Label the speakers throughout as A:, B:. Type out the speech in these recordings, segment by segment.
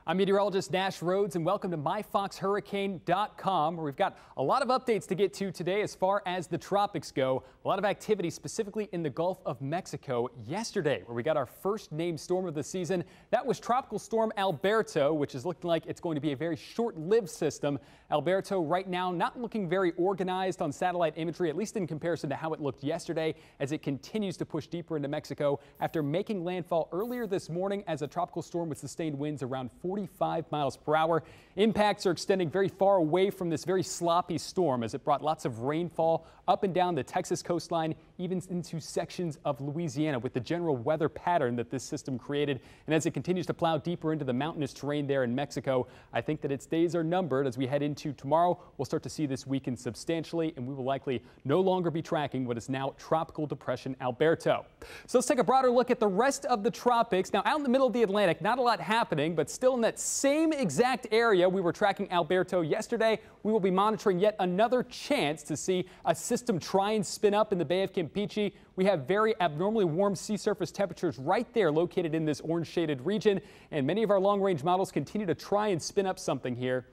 A: I'm meteorologist Nash Rhodes, and welcome to myfoxhurricane.com, where we've got a lot of updates to get to today as far as the tropics go. A lot of activity specifically in the Gulf of Mexico yesterday, where we got our first named storm of the season. That was Tropical Storm Alberto, which is looking like it's going to be a very short-lived system. Alberto right now not looking very organized on satellite imagery, at least in comparison to how it looked yesterday, as it continues to push deeper into Mexico after making landfall earlier this morning as a tropical storm with sustained winds around 45 miles per hour. Impacts are extending very far away from this very sloppy storm as it brought lots of rainfall up and down the Texas coastline, even into sections of Louisiana with the general weather pattern that this system created. And as it continues to plow deeper into the mountainous terrain there in Mexico, I think that its days are numbered. As we head into tomorrow, we'll start to see this weaken substantially, and we will likely no longer be tracking what is now Tropical Depression Alberto. So let's take a broader look at the rest of the tropics. Now, out in the middle of the Atlantic, not a lot happening, but still in that same exact area we were tracking Alberto yesterday, we will be monitoring yet another chance to see a system try and spin up in the Bay of Campeche. We have very abnormally warm sea surface temperatures right there located in this orange shaded region, and many of our long range models continue to try and spin up something here.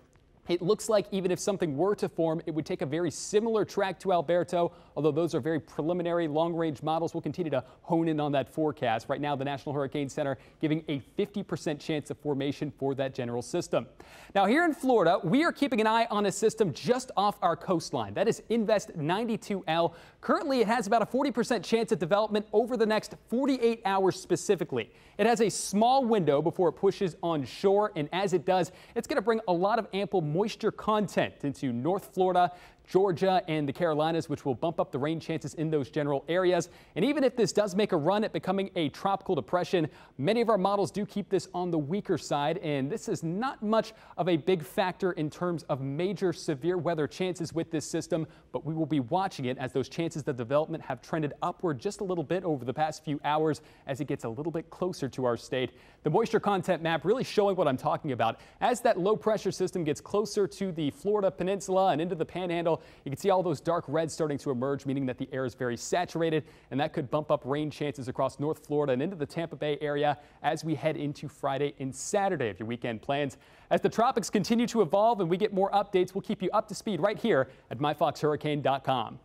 A: It looks like even if something were to form, it would take a very similar track to Alberto, although those are very preliminary long-range models. We'll continue to hone in on that forecast. Right now, the National Hurricane Center giving a 50% chance of formation for that general system. Now, here in Florida, we are keeping an eye on a system just off our coastline. That is Invest 92L. Currently, it has about a 40% chance of development over the next 48 hours specifically. It has a small window before it pushes on shore, and as it does, it's going to bring a lot of ample moisture content into North Florida, Georgia, and the Carolinas, which will bump up the rain chances in those general areas. And even if this does make a run at becoming a tropical depression, many of our models do keep this on the weaker side, and this is not much of a big factor in terms of major severe weather chances with this system, but we will be watching it as those chances of development have trended upward just a little bit over the past few hours as it gets a little bit closer to our state. The moisture content map really showing what I'm talking about. As that low pressure system gets closer to the Florida Peninsula and into the Panhandle, you can see all those dark reds starting to emerge, meaning that the air is very saturated, and that could bump up rain chances across North Florida and into the Tampa Bay area as we head into Friday and Saturday of your weekend plans. As the tropics continue to evolve and we get more updates, we'll keep you up to speed right here at myfoxhurricane.com.